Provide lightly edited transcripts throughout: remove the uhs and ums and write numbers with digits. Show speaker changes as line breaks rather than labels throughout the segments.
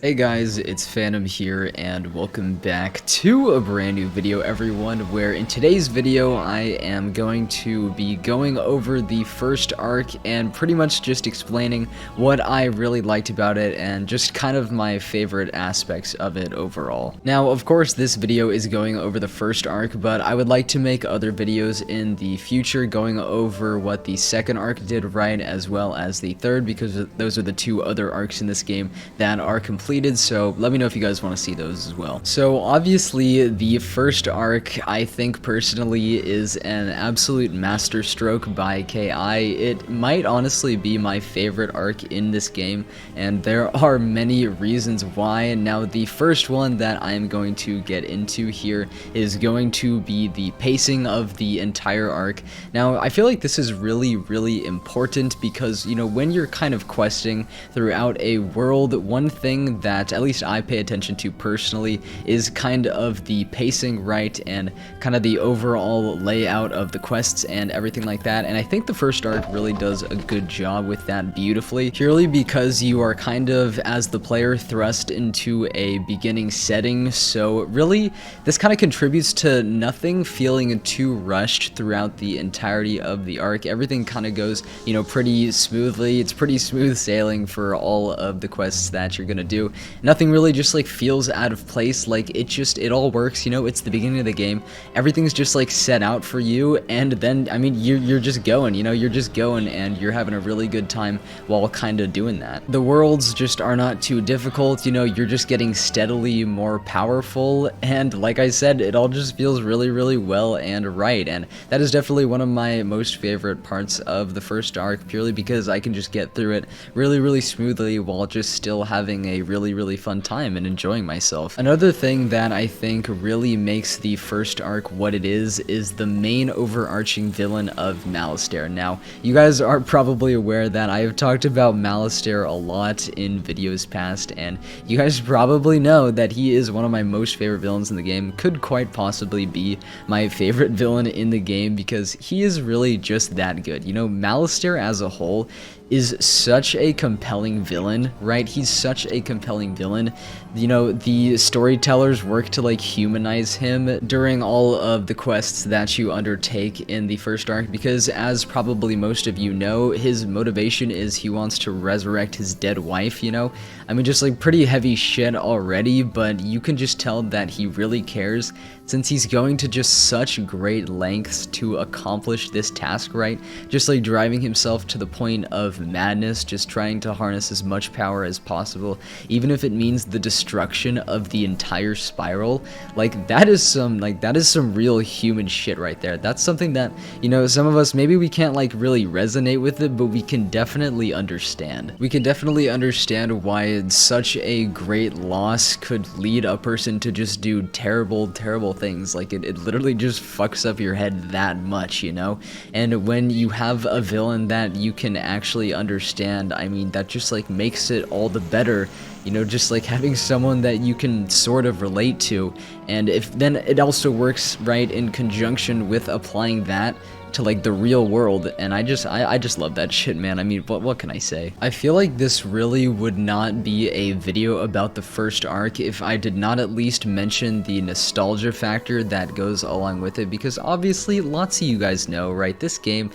Hey guys, it's Phantom here and welcome back to a brand new video everyone, where in today's video I am going to be going over the first arc and pretty much just explaining what I really liked about it and just kind of my favorite aspects of it overall. Now of course this video is going over the first arc, but I would like to make other videos in the future going over what the second arc did right as well as the third, because those are the two other arcs in this game that are completed, so let me know if you guys want to see those as well. So obviously the first arc, I think personally, is an absolute masterstroke by KI. It might honestly be my favorite arc in this game, and there are many reasons why. Now the first one that I'm going to get into here is going to be the pacing of the entire arc. Now I feel like this is really important because, you know, when you're kind of questing throughout a world, one thing that at least I pay attention to personally is kind of the pacing, right, and kind of the overall layout of the quests and everything like that, and I think the first arc really does a good job with that beautifully, purely because you are kind of, as the player, thrust into a beginning setting, so really this kind of contributes to nothing feeling too rushed throughout the entirety of the arc. Everything kind of goes, you know, pretty smoothly. It's pretty smooth sailing for all of the quests that you're gonna do. Nothing really just like feels out of place. Like it all works, you know. It's the beginning of the game, everything's just like set out for you, and then I mean you're just going, you know, you're just going and you're having a really good time while kind of doing that. The worlds just are not too difficult, you know, you're just getting steadily more powerful, and like I said, it all just feels really well and right, and that is definitely one of my most favorite parts of the first arc, purely because I can just get through it really smoothly while just still having a really fun time and enjoying myself. Another thing that I think really makes the first arc what it is the main overarching villain of Malastare. Now, you guys are probably aware that I have talked about Malastare a lot in videos past, and you guys probably know that he is one of my most favorite villains in the game, could quite possibly be my favorite villain in the game, because he is really just that good. You know, Malastare as a whole is such a compelling villain, right? He's such a compelling villain. You know, the storytellers work to like humanize him during all of the quests that you undertake in the first arc, because as probably most of you know, his motivation is he wants to resurrect his dead wife, you know? I mean, just like pretty heavy shit already, but you can just tell that he really cares, since he's going to just such great lengths to accomplish this task, right? Just like driving himself to the point of madness, just trying to harness as much power as possible, even if it means the destruction of the entire spiral. Like that is some real human shit right there. That's something that, you know, some of us, maybe we can't like really resonate with it, but we can definitely understand. We can definitely understand why such a great loss could lead a person to just do terrible things. Like it literally just fucks up your head that much, you know? And when you have a villain that you can actually understand, I mean, that just like makes it all the better, you know, just like having someone that you can sort of relate to. And if then it also works right in conjunction with applying that to like the real world, and I just love that shit, man. I mean, what can I say? I feel like this really would not be a video about the first arc if I did not at least mention the nostalgia factor that goes along with it, because obviously lots of you guys know, right, this game's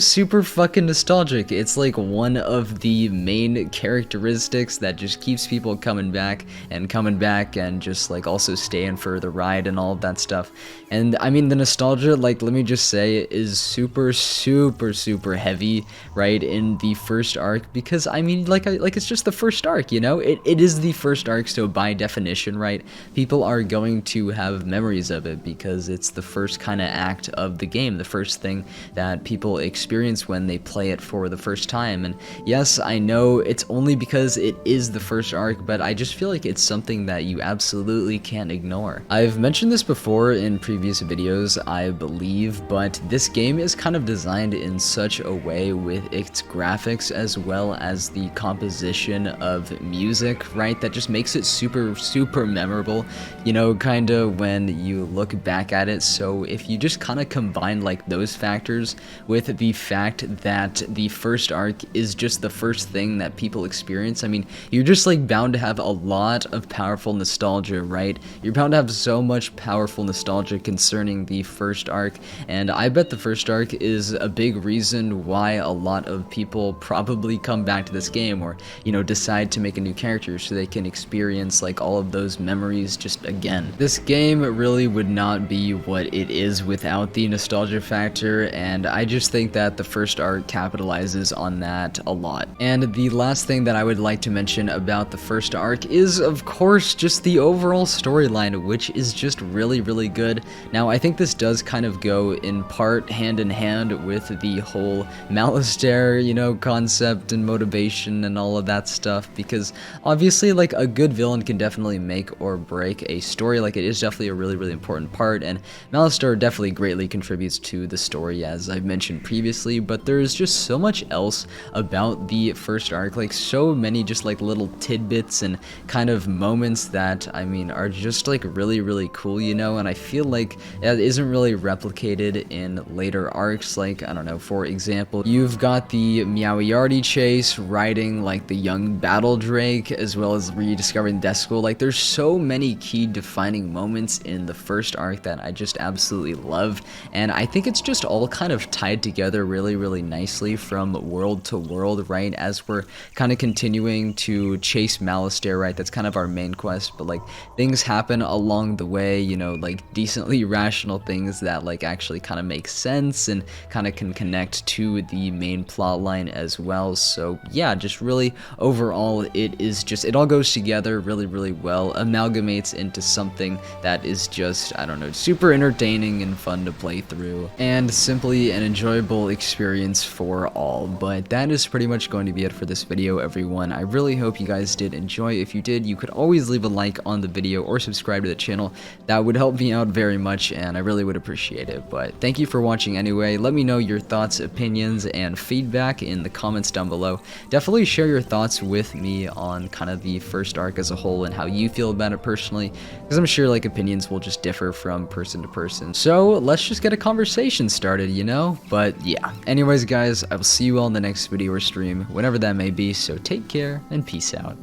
super fucking nostalgic. It's like one of the main characteristics that just keeps people coming back and just like also staying for the ride and all of that stuff. And I mean, the nostalgia, like, let me just say, is super heavy, right, in the first arc, because I mean, like it's just the first arc, you know? It is the first arc, so by definition, right, people are going to have memories of it because it's the first kind of act of the game, the first thing that people experience when they play it for the first time. And yes, I know it's only because it is the first arc, but I just feel like it's something that you absolutely can't ignore. I've mentioned this before in previous videos, I believe, but this game is kind of designed in such a way with its graphics as well as the composition of music, right, that just makes it super memorable, you know, kind of when you look back at it. So if you just kind of combine like those factors with the fact that the first arc is just the first thing that people experience, I mean, you're just like bound to have a lot of powerful nostalgia, right? You're bound to have so much powerful nostalgia concerning the first arc, and I bet the first arc is a big reason why a lot of people probably come back to this game, or, you know, decide to make a new character so they can experience like all of those memories just again. This game really would not be what it is without the nostalgia factor, and I just think that the first arc capitalizes on that a lot. And the last thing that I would like to mention about the first arc is, of course, just the overall storyline, which is just really good. Now, I think this does kind of go in part hand in hand with the whole Malistaire, you know, concept and motivation and all of that stuff, because obviously, like, a good villain can definitely make or break a story. Like, it is definitely a really important part, and Malistaire definitely greatly contributes to the story, as I've mentioned previously, but there's just so much else about the first arc, like so many just like little tidbits and kind of moments that, I mean, are just like really cool, you know, and I feel like that isn't really replicated in later arcs. Like, I don't know, for example, you've got the Meowiarty chase riding like the young Battle Drake, as well as rediscovering Death School. Like, there's so many key defining moments in the first arc that I just absolutely love, and I think it's just all kind of tied together really nicely from world to world, right, as we're kind of continuing to chase Malistaire, right? That's kind of our main quest, but like things happen along the way, you know, like decently rational things that like actually kind of make sense and kind of can connect to the main plot line as well. So yeah, just really overall, it is just, it all goes together really well, amalgamates into something that is just, I don't know, super entertaining and fun to play through, and simply an enjoyable experience for all. But that is pretty much going to be it for this video, everyone. I really hope you guys did enjoy. If you did, you could always leave a like on the video or subscribe to the channel. That would help me out very much, and I really would appreciate it. But thank you for watching anyway. Let me know your thoughts, opinions, and feedback in the comments down below. Definitely share your thoughts with me on kind of the first arc as a whole and how you feel about it personally, because I'm sure like opinions will just differ from person to person. So let's just get a conversation started, you know? But yeah, anyways guys, I will see you all in the next video or stream, whenever that may be, so take care and peace out.